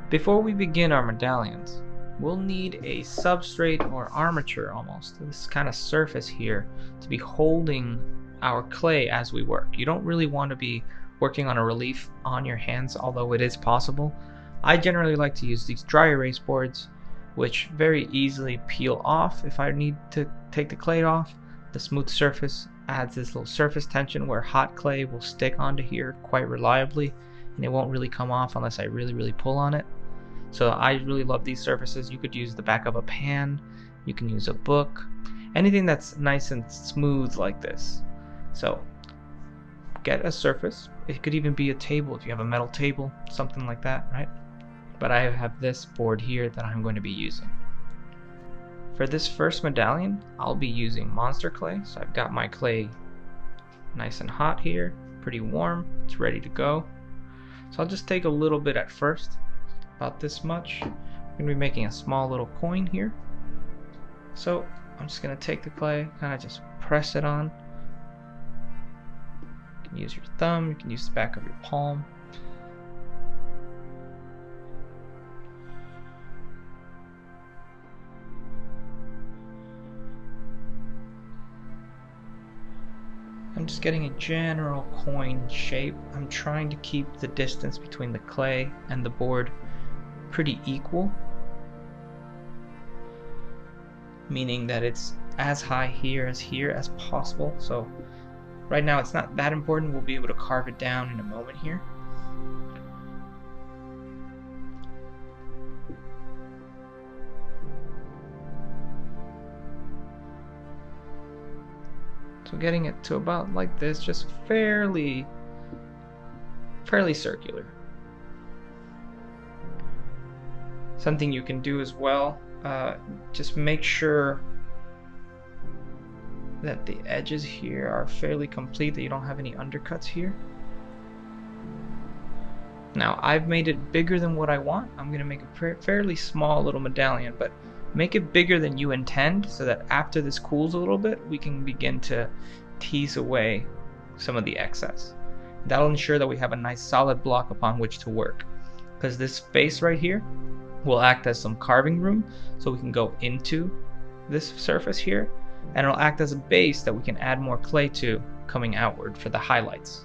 Before we begin our medallions, we'll need a substrate or armature almost, this kind of surface here, to be holding our clay as we work. You don't really want to be working on a relief on your hands, although it is possible. I generally like to use these dry erase boards, which very easily peel off if I need to take the clay off. The smooth surface adds this little surface tension where hot clay will stick onto here quite reliably, and it won't really come off unless I really pull on it. So I really love these surfaces. You could use the back of a pan, you can use a book, anything that's nice and smooth like this. So get a surface. It could even be a table if you have a metal table, something like that, right? But I have this board here that I'm going to be using. For this first medallion, I'll be using monster clay. So I've got my clay nice and hot here, pretty warm, it's ready to go. So I'll just take a little bit at first, about this much. I'm going to be making a small little coin here. So I'm just going to take the clay, kind of just press it on. You can use your thumb, you can use the back of your palm. I'm just getting a general coin shape. I'm trying to keep the distance between the clay and the board pretty equal, meaning that it's as high here as possible. So right now it's not that important. We'll be able to carve it down in a moment here. So getting it to about like this, just fairly circular. Something you can do as well, just make sure that the edges here are fairly complete, that you don't have any undercuts here. Now I've made it bigger than what I want. I'm going to make a fairly small little medallion, but make it bigger than you intend so that after this cools a little bit, we can begin to tease away some of the excess. That'll ensure that we have a nice solid block upon which to work, because this space right here will act as some carving room, so we can go into this surface here, and it'll act as a base that we can add more clay to coming outward for the highlights.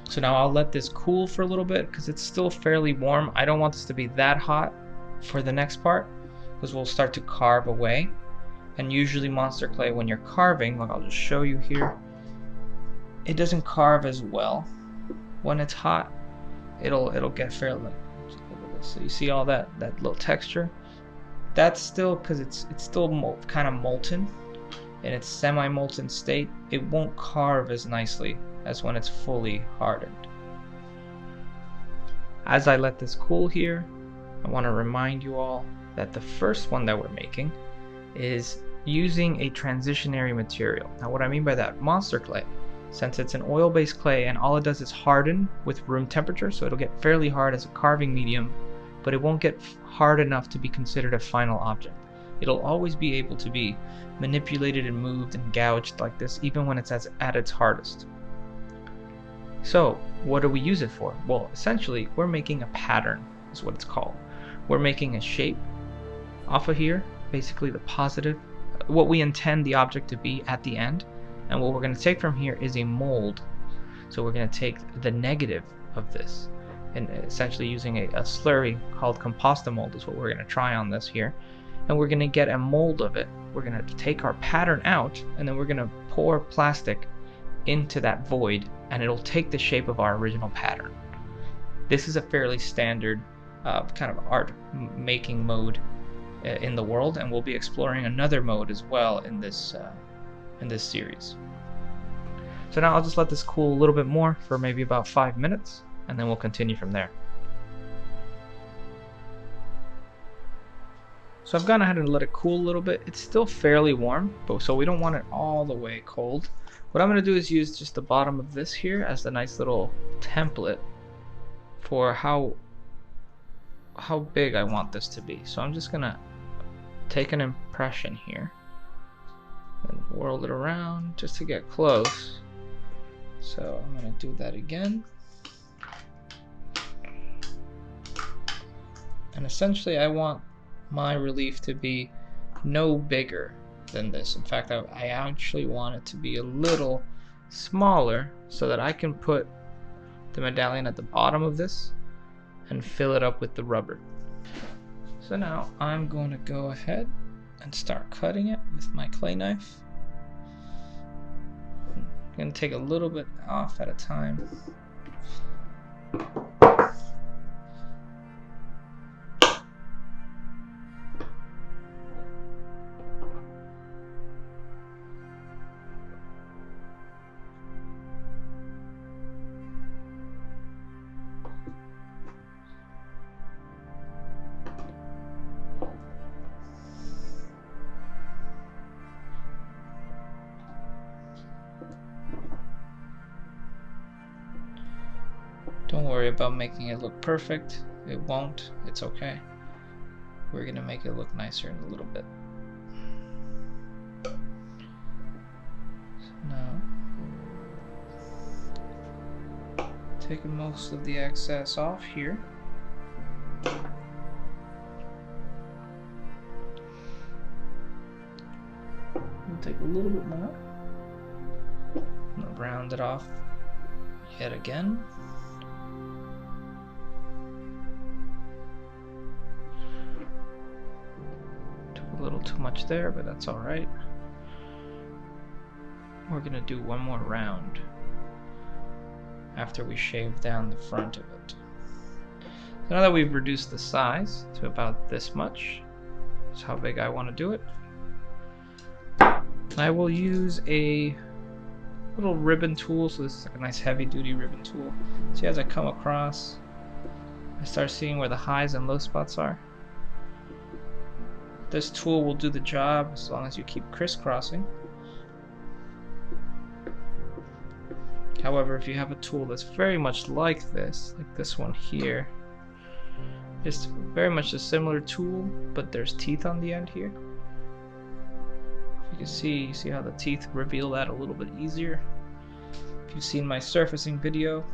So now I'll let this cool for a little bit because it's still fairly warm. I don't want this to be that hot for the next part, because we'll start to carve away. And usually monster clay, when you're carving, like I'll just show you here, it doesn't carve as well. When it's hot, it'll get fairly, so you see all that little texture? That's still because it's still kind of molten in its semi-molten state. It won't carve as nicely as when it's fully hardened. As I let this cool here, I want to remind you all that the first one that we're making is using a transitionary material. Now what I mean by that, monster clay, since it's an oil-based clay and all it does is harden with room temperature, so it'll get fairly hard as a carving medium, but it won't get hard enough to be considered a final object. It'll always be able to be manipulated and moved and gouged like this, even when it's at its hardest. So what do we use it for? Well, essentially we're making a pattern is what it's called. We're making a shape off of here, basically the positive, what we intend the object to be at the end, and what we're going to take from here is a mold. So we're going to take the negative of this, and essentially using a slurry called compostamold is what we're going to try on this here, and we're going to get a mold of it. We're going to take our pattern out, and then we're going to pour plastic into that void, and it'll take the shape of our original pattern. This is a fairly standard kind of art making mode in the world, and we'll be exploring another mode as well in this series. So now I'll just let this cool a little bit more for maybe about 5 minutes, and then we'll continue from there. So I've gone ahead and let it cool a little bit. It's still fairly warm, but so we don't want it all the way cold. What I'm going to do is use just the bottom of this here as the nice little template for how big I want this to be. So I'm just going to take an impression here and whirl it around just to get close. So I'm going to do that again. And essentially I want my relief to be no bigger than this. In fact, I actually want it to be a little smaller so that I can put the medallion at the bottom of this and fill it up with the rubber. So now I'm going to go ahead and start cutting it with my clay knife. I'm going to take a little bit off at a time. Don't worry about making it look perfect. It won't. It's okay. We're going to make it look nicer in a little bit. So now, taking most of the excess off here. We'll take a little bit more. I'm going to round it off yet again. A little too much there, but that's all right. We're gonna do one more round after we shave down the front of it. So now that we've reduced the size to about this much, that's how big I want to do it, I will use a little ribbon tool. So this is like a nice heavy duty ribbon tool. See, as I come across, I start seeing where the highs and low spots are. This tool will do the job as long as you keep crisscrossing. However, if you have a tool that's very much like this one here, it's very much a similar tool, but there's teeth on the end here. If you see how the teeth reveal that a little bit easier. If you've seen my surfacing video,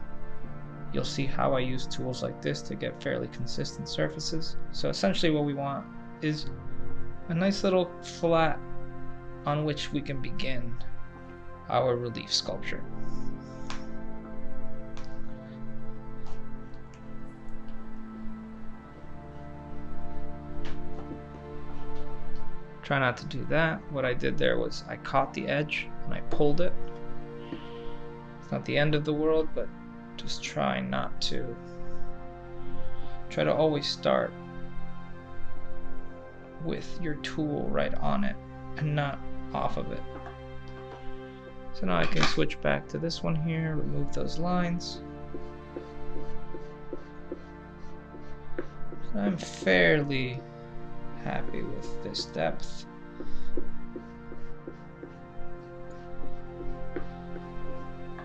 you'll see how I use tools like this to get fairly consistent surfaces. So essentially what we want is a nice little flat on which we can begin our relief sculpture. Try not to do that. What I did there was I caught the edge and I pulled it. It's not the end of the world, but just try not to. Try to always start with your tool right on it and not off of it. So now I can switch back to this one here, remove those lines. So I'm fairly happy with this depth.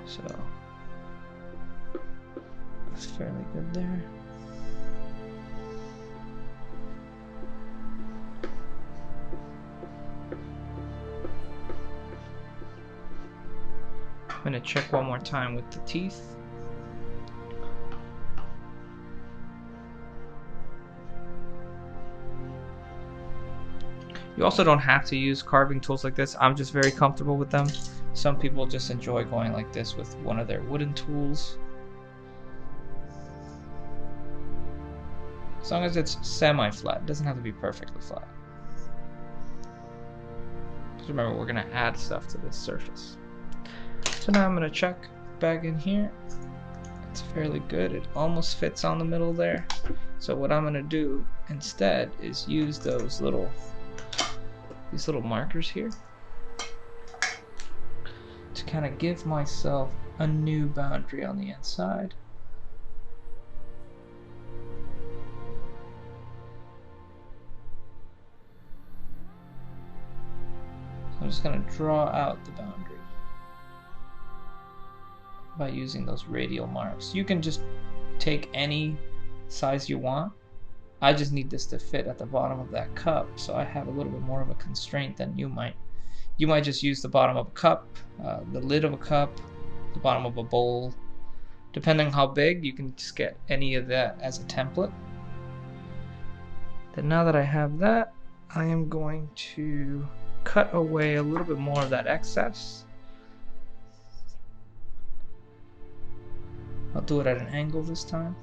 So that's fairly good there. I'm going to check one more time with the teeth. You also don't have to use carving tools like this. I'm just very comfortable with them. Some people just enjoy going like this with one of their wooden tools. As long as it's semi-flat, it doesn't have to be perfectly flat. Just remember, we're going to add stuff to this surface. So now I'm going to check back in here. It's fairly good. It almost fits on the middle there. So what I'm going to do instead is use these little markers here to kind of give myself a new boundary on the inside. So I'm just going to draw out the boundary by using those radial marks. You can just take any size you want. I just need this to fit at the bottom of that cup, so I have a little bit more of a constraint than you might. You might just use the bottom of a cup, the lid of a cup, the bottom of a bowl. Depending on how big, you can just get any of that as a template. Then now that I have that, I am going to cut away a little bit more of that excess. I'll do it at an angle this time.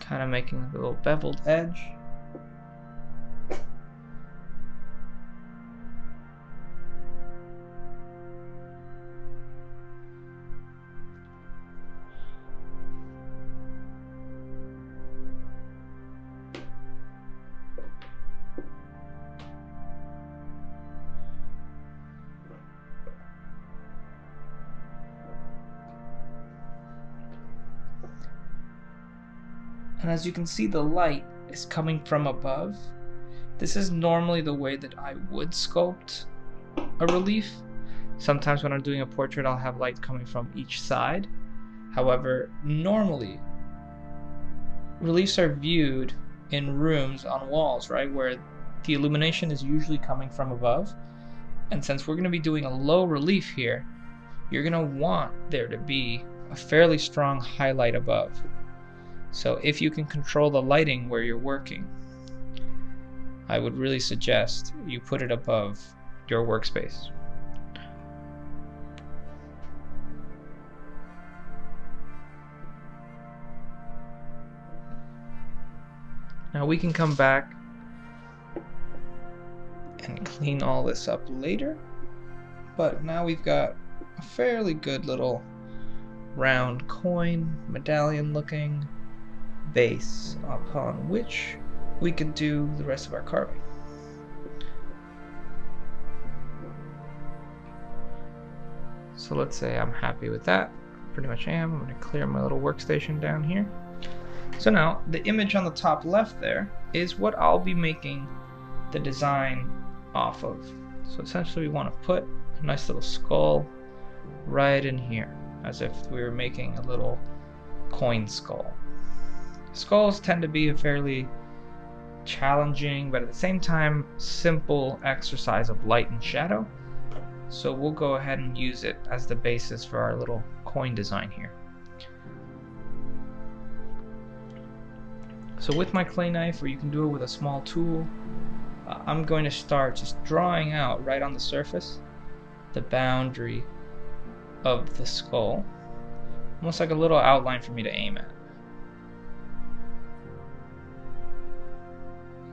Kind of making a little beveled edge. And as you can see, the light is coming from above. This is normally the way that I would sculpt a relief. Sometimes when I'm doing a portrait, I'll have light coming from each side. However, normally, reliefs are viewed in rooms on walls, right, where the illumination is usually coming from above. And since we're going to be doing a low relief here, you're going to want there to be a fairly strong highlight above. So if you can control the lighting where you're working, I would really suggest you put it above your workspace. Now we can come back and clean all this up later, but now we've got a fairly good little round coin, medallion looking base upon which we can do the rest of our carving. So let's say I'm happy with that. Pretty much am. I'm going to clear my little workstation down here. So now the image on the top left there is what I'll be making the design off of. So essentially we want to put a nice little skull right in here, as if we were making a little coin skull. Skulls tend to be a fairly challenging, but at the same time simple exercise of light and shadow. So we'll go ahead and use it as the basis for our little coin design here. So with my clay knife, or you can do it with a small tool, I'm going to start just drawing out right on the surface the boundary of the skull, almost like a little outline for me to aim at.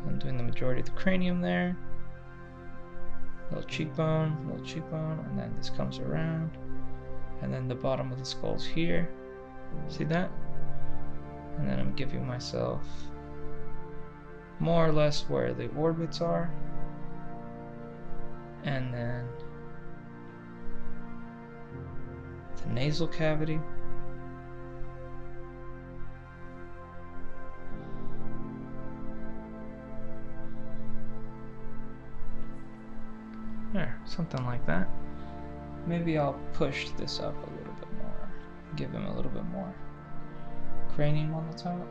I'm doing the majority of the cranium there. Little cheekbone, and then this comes around, and then the bottom of the skull's here. See that? And then I'm giving myself more or less where the orbits are, and then the nasal cavity. There, something like that. Maybe I'll push this up a little bit more, give him a little bit more cranium on the top.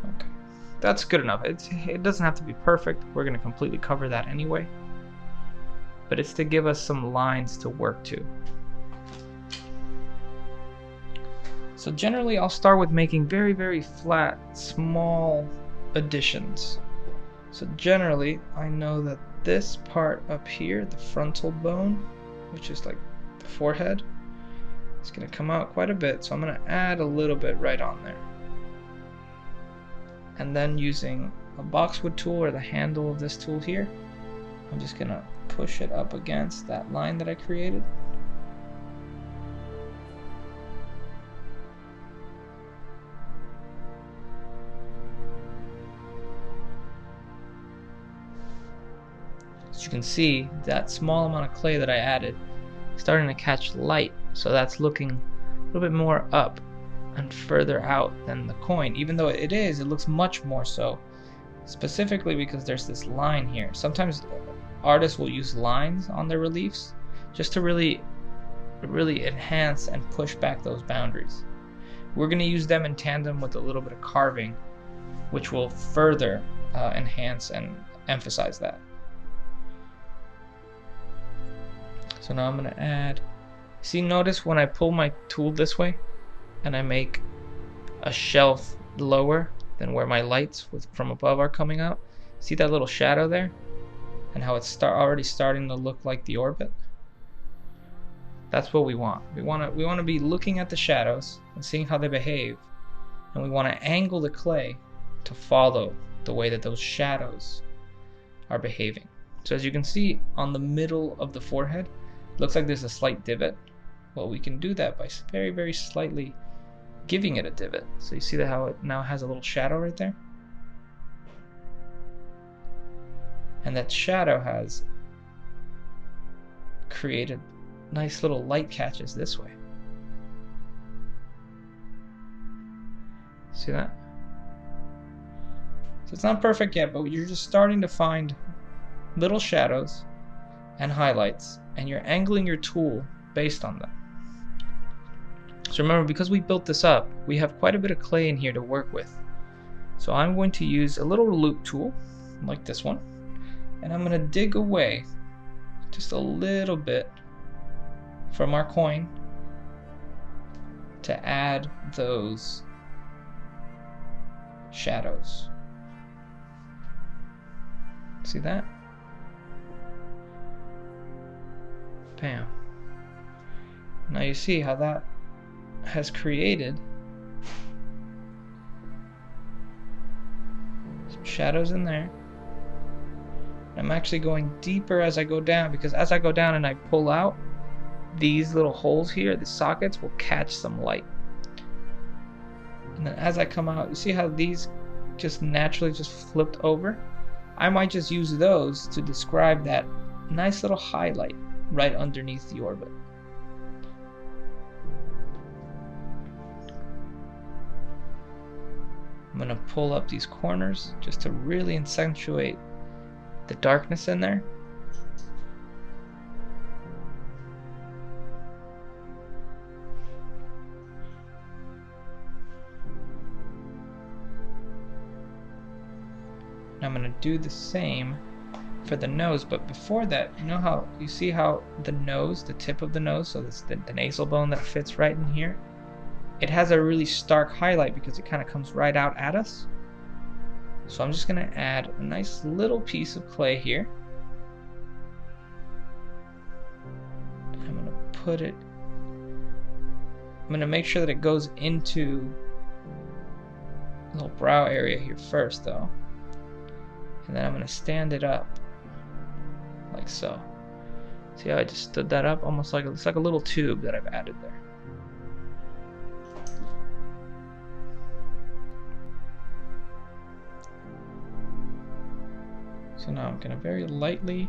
Okay, that's good enough. It doesn't have to be perfect. We're going to completely cover that anyway, but it's to give us some lines to work to. So generally I'll start with making very, very flat, small additions. So generally I know that this part up here, the frontal bone, which is like the forehead, it's going to come out quite a bit, so I'm going to add a little bit right on there. And then using a boxwood tool or the handle of this tool here, I'm just going to push it up against that line that I created. As you can see, that small amount of clay that I added is starting to catch light, so that's looking a little bit more up and further out than the coin. Even though it looks much more so, specifically because there's this line here. Sometimes artists will use lines on their reliefs just to really enhance and push back those boundaries. We're going to use them in tandem with a little bit of carving, which will further enhance and emphasize that. So now I'm going to add, see, notice when I pull my tool this way and I make a shelf lower than where my lights from above are coming out, see that little shadow there and how it's already starting to look like the orbit? That's what we want. We want to be looking at the shadows and seeing how they behave, and we want to angle the clay to follow the way that those shadows are behaving. So as you can see on the middle of the forehead, it looks like there's a slight divot. Well, we can do that by very, very slightly giving it a divot. So you see that how it now has a little shadow right there? And that shadow has created nice little light catches this way. See that? So it's not perfect yet, but you're just starting to find little shadows and highlights, and you're angling your tool based on them. So remember, because we built this up, we have quite a bit of clay in here to work with. So I'm going to use a little loop tool, like this one, and I'm going to dig away just a little bit from our coin to add those shadows. See that? Bam. Now you see how that has created some shadows in there. I'm actually going deeper as I go down, because as I go down and I pull out, these little holes here, the sockets, will catch some light. And then as I come out, you see how these just naturally just flipped over? I might just use those to describe that nice little highlight right underneath the orbit. I'm going to pull up these corners just to really accentuate the darkness in there. And I'm going to do the same for the nose, but before that, you know how you see how the nose, the tip of the nose, so that's the nasal bone that fits right in here, it has a really stark highlight because it kind of comes right out at us. So I'm just going to add a nice little piece of clay here. And I'm going to put it, I'm going to make sure that it goes into the little brow area here first though. And then I'm going to stand it up like so. See how I just stood that up? Almost like it's like a little tube that I've added there. So now I'm going to very lightly,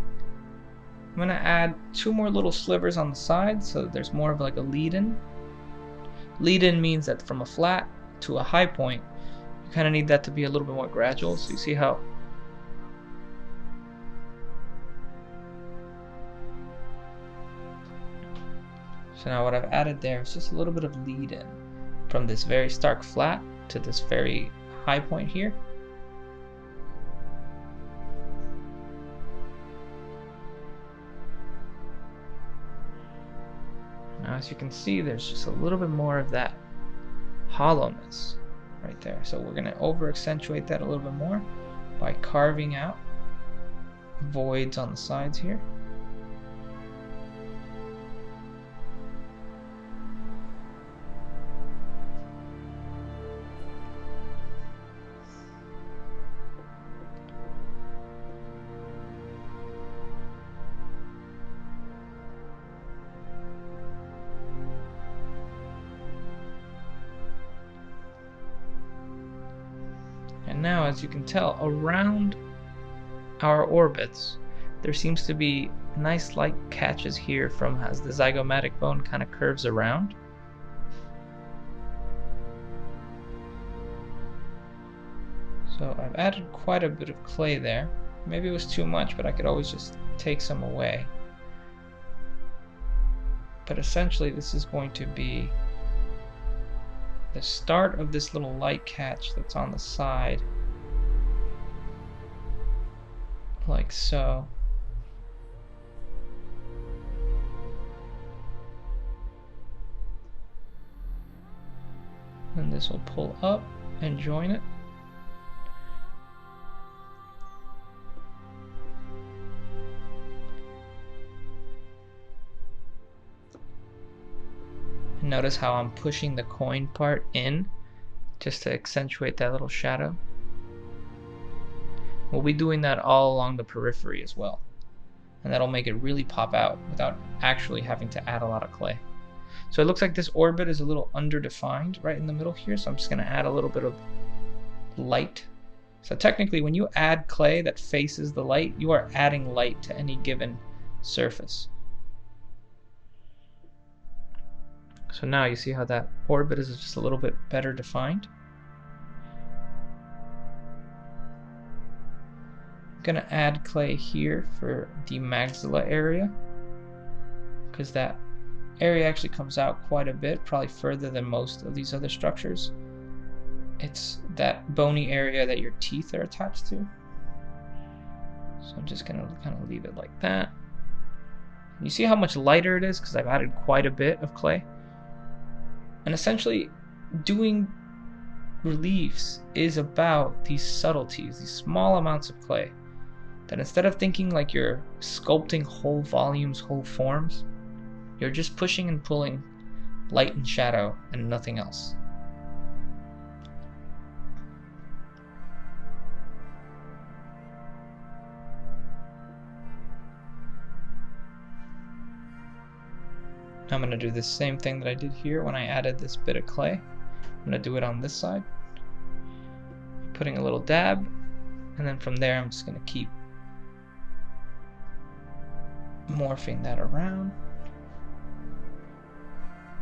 I'm going to add 2 more little slivers on the side so that there's more of like a lead-in. Lead-in means that from a flat to a high point, you kind of need that to be a little bit more gradual. So you see how so now what I've added there is just a little bit of lead-in from this very stark flat to this very high point here. Now as you can see, there's just a little bit more of that hollowness right there. So we're going to over accentuate that a little bit more by carving out voids on the sides here. And now, as you can tell, around our orbits, there seems to be nice light catches here from as the zygomatic bone kind of curves around. So I've added quite a bit of clay there. Maybe it was too much, but I could always just take some away. But essentially, this is going to be the start of this little light catch that's on the side, like so. And this will pull up and join it. And notice how I'm pushing the coin part in just to accentuate that little shadow. We'll be doing that all along the periphery as well. And that'll make it really pop out without actually having to add a lot of clay. So it looks like this orbit is a little underdefined right in the middle here, so I'm just going to add a little bit of light. So technically when you add clay that faces the light, you are adding light to any given surface. So now you see how that orbit is just a little bit better defined. I'm going to add clay here for the maxilla area, because that area actually comes out quite a bit, probably further than most of these other structures. It's that bony area that your teeth are attached to. So I'm just going to kind of leave it like that. You see how much lighter it is because I've added quite a bit of clay. And essentially doing reliefs is about these subtleties, these small amounts of clay, that instead of thinking like you're sculpting whole volumes, whole forms, you're just pushing and pulling light and shadow and nothing else. I'm going to do the same thing that I did here when I added this bit of clay. I'm going to do it on this side. Putting a little dab, and then from there I'm just going to keep morphing that around.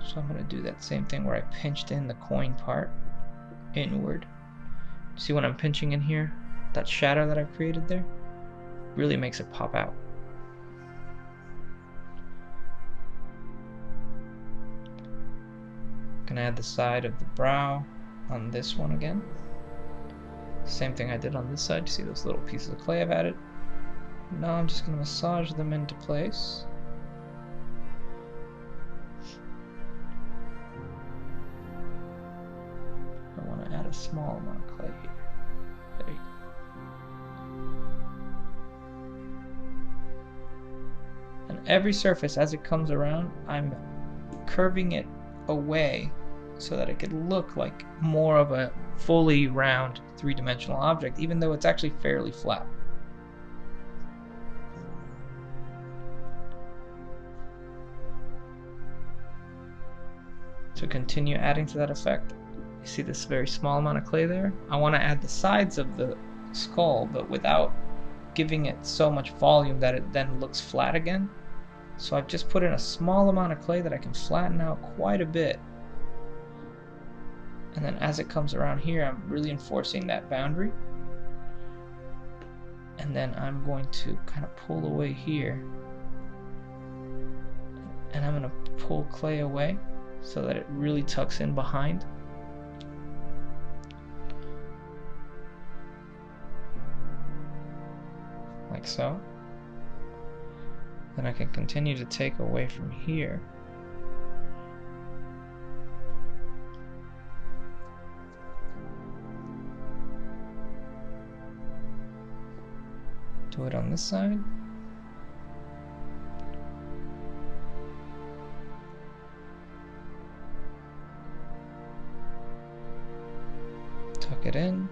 So I'm going to do that same thing where I pinched in the coin part inward. See when I'm pinching in here, that shadow that I created there really makes it pop out. Gonna add the side of the brow on this one again. Same thing I did on this side. You see those little pieces of clay I've added? Now I'm just gonna massage them into place. I want to add a small amount of clay here. There you go. And every surface as it comes around, I'm curving it away so that it could look like more of a fully round three-dimensional object, even though it's actually fairly flat. To continue adding to that effect, you see this very small amount of clay there? I want to add the sides of the skull, but without giving it so much volume that it then looks flat again. So I've just put in a small amount of clay that I can flatten out quite a bit. And then as it comes around here, I'm really enforcing that boundary. And then I'm going to kind of pull away here. And I'm going to pull clay away so that it really tucks in behind. Like so. Then I can continue to take away from here. Do it on this side. Tuck it in.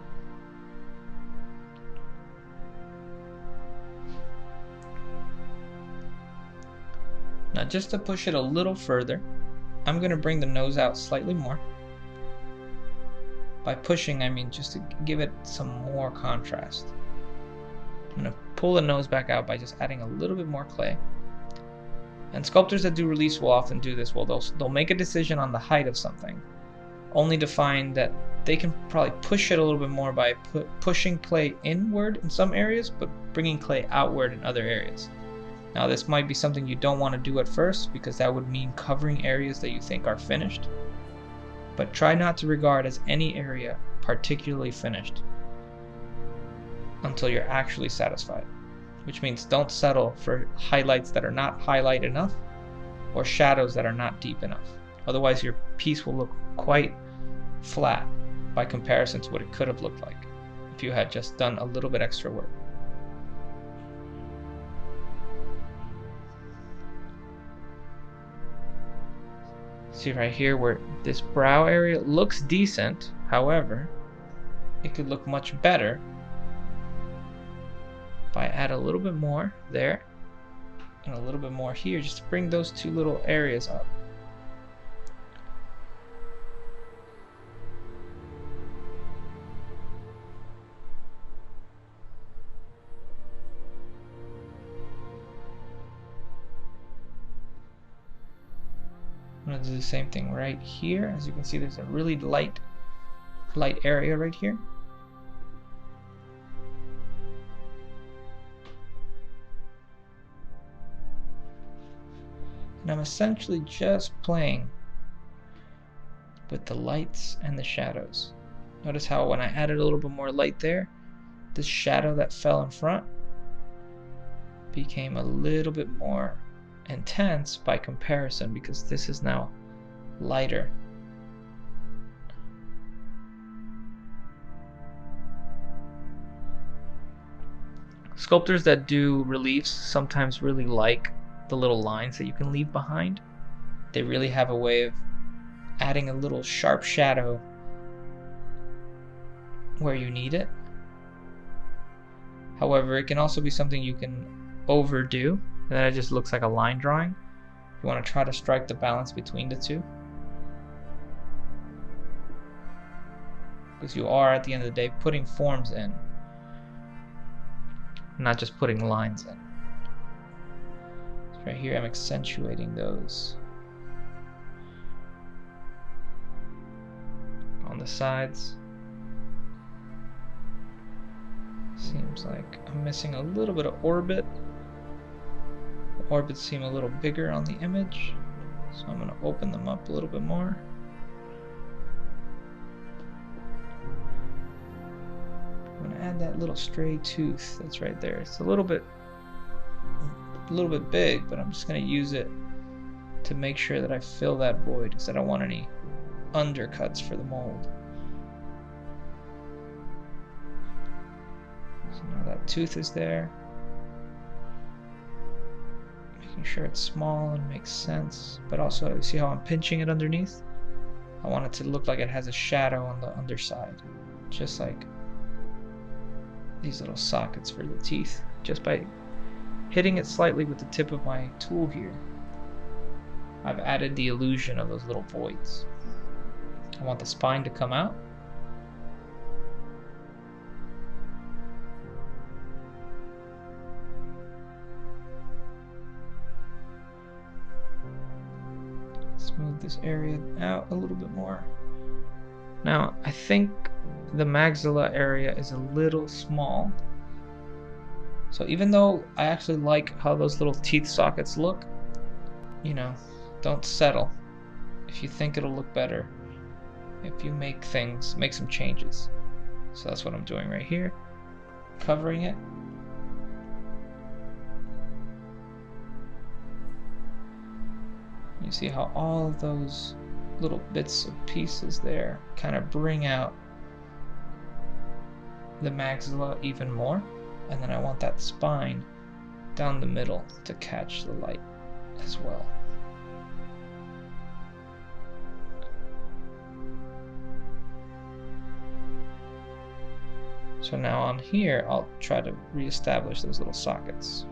Now just to push it a little further, I'm going to bring the nose out slightly more. By pushing, I mean just to give it some more contrast. I'm going to pull the nose back out by just adding a little bit more clay. And sculptors that do reliefs will often do this. Well, they'll make a decision on the height of something, only to find that they can probably push it a little bit more by pushing clay inward in some areas, but bringing clay outward in other areas. Now this might be something you don't want to do at first, because that would mean covering areas that you think are finished. But try not to regard as any area particularly finished until you're actually satisfied. Which means don't settle for highlights that are not highlight enough, or shadows that are not deep enough. Otherwise your piece will look quite flat by comparison to what it could have looked like if you had just done a little bit extra work. See right here where this brow area looks decent, however, it could look much better if I add a little bit more there and a little bit more here, just to bring those two little areas up. I'm going to do the same thing right here. As you can see, there's a really light area right here. And I'm essentially just playing with the lights and the shadows. Notice how when I added a little bit more light there, this shadow that fell in front became a little bit more intense by comparison, because this is now lighter. Sculptors that do reliefs sometimes really like the little lines that you can leave behind. They really have a way of adding a little sharp shadow where you need it. However, it can also be something you can overdo, and then it just looks like a line drawing. You want to try to strike the balance between the two, because you are, at the end of the day, putting forms in, not just putting lines in. So right here I'm accentuating those on the sides. Seems like I'm missing a little bit of orbit. The orbits seem a little bigger on the image, so I'm going to open them up a little bit more. I'm going to add that little stray tooth that's right there. It's a little bit big, but I'm just going to use it to make sure that I fill that void, because I don't want any undercuts for the mold. So now that tooth is there. Making sure it's small and makes sense, but also see how I'm pinching it underneath? I want it to look like it has a shadow on the underside, just like these little sockets for the teeth. Just by hitting it slightly with the tip of my tool here, I've added the illusion of those little voids. I want the spine to come out. Smooth this area out a little bit more. Now, I think the maxilla area is a little small. So even though I actually like how those little teeth sockets look, you know, don't settle. If you think it'll look better, if you make some changes. So that's what I'm doing right here, covering it. You see how all of those little bits of pieces there kind of bring out the maxilla even more. And then I want that spine down the middle to catch the light as well. So now on here, I'll try to reestablish those little sockets.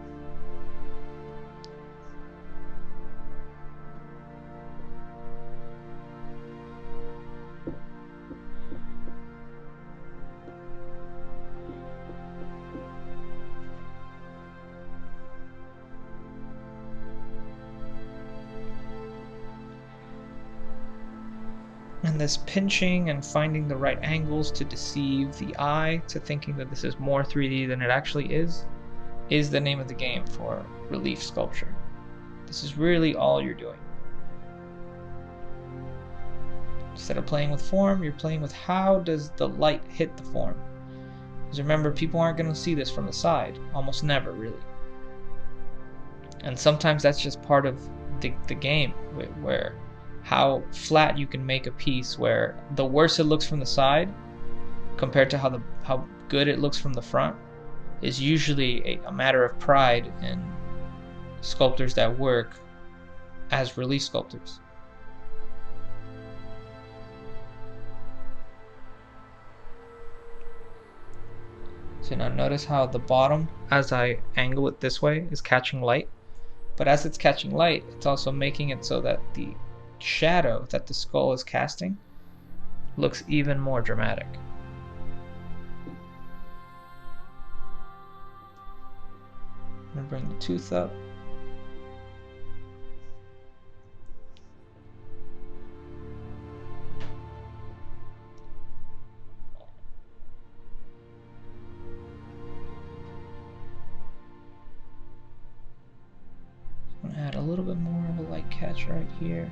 And this pinching and finding the right angles to deceive the eye to thinking that this is more 3D than it actually is the name of the game for relief sculpture. This is really all you're doing. Instead of playing with form, you're playing with how does the light hit the form. Because remember, people aren't going to see this from the side. Almost never, really. And sometimes that's just part of the game, where how flat you can make a piece where the worse it looks from the side compared to how good it looks from the front is usually a matter of pride in sculptors that work as relief sculptors. So now notice how the bottom, as I angle it this way, is catching light. But as it's catching light, it's also making it so that the shadow that the skull is casting looks even more dramatic. I'm going to bring the tooth up. I'm going to add a little bit more of a light catch right here.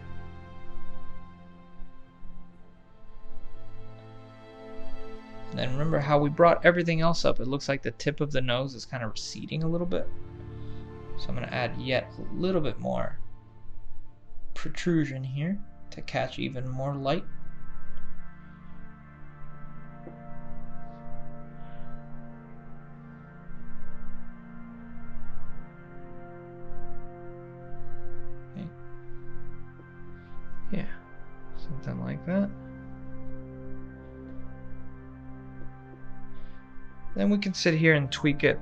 And then remember how we brought everything else up. It looks like the tip of the nose is kind of receding a little bit. So I'm going to add yet a little bit more protrusion here to catch even more light. Okay. Yeah, something like that. Then we can sit here and tweak it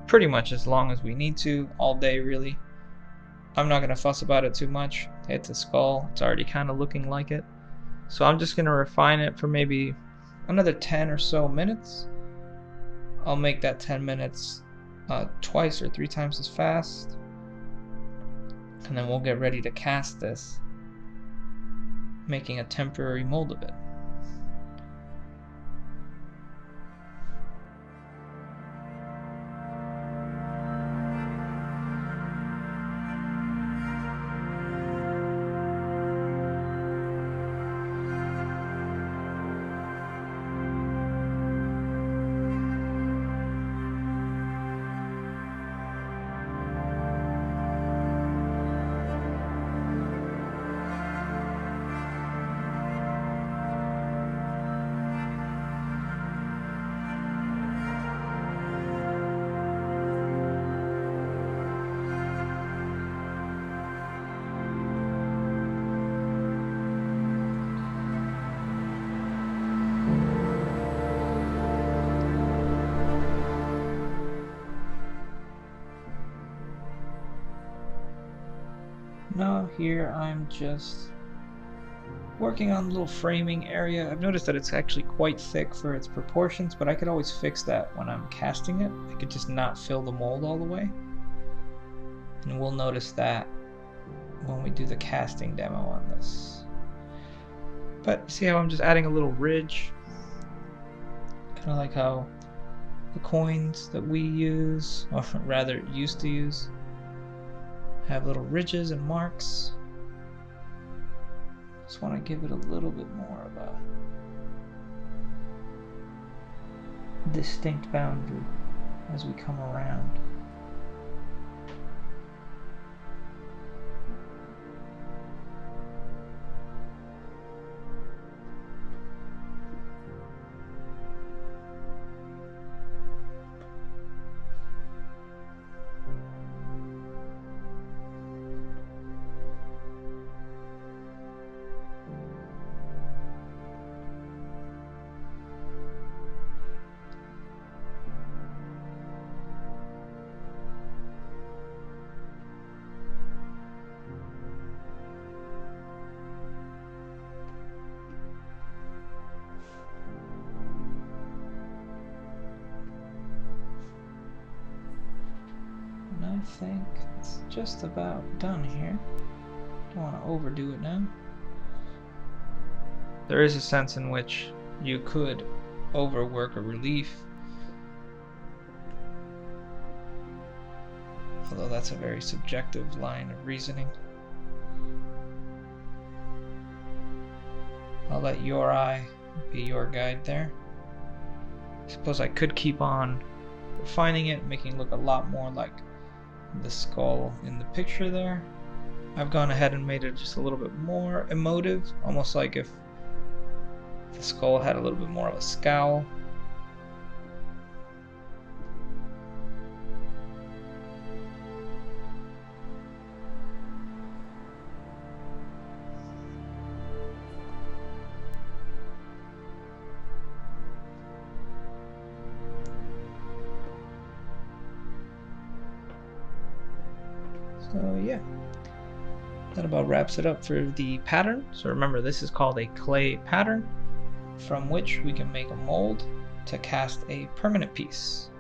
pretty much as long as we need to, all day really. I'm not going to fuss about it too much. Hit the skull, it's already kind of looking like it. So I'm just going to refine it for maybe another 10 or so minutes. I'll make that 10 minutes twice or 3 times as fast. And then we'll get ready to cast this, making a temporary mold of it. Now here I'm just working on a little framing area. I've noticed that it's actually quite thick for its proportions, but I could always fix that when I'm casting it. I could just not fill the mold all the way. And we'll notice that when we do the casting demo on this. But see how I'm just adding a little ridge? Kind of like how the coins that we use, or rather used to use, have little ridges and marks. Just want to give it a little bit more of a distinct boundary as we come around. I think it's just about done here. Don't want to overdo it now. There is a sense in which you could overwork a relief, although that's a very subjective line of reasoning. I'll let your eye be your guide there. I suppose I could keep on refining it, making it look a lot more like the skull in the picture there. I've gone ahead and made it just a little bit more emotive, almost like if the skull had a little bit more of a scowl. So yeah, that about wraps it up for the pattern. So remember, this is called a clay pattern, from which we can make a mold to cast a permanent piece.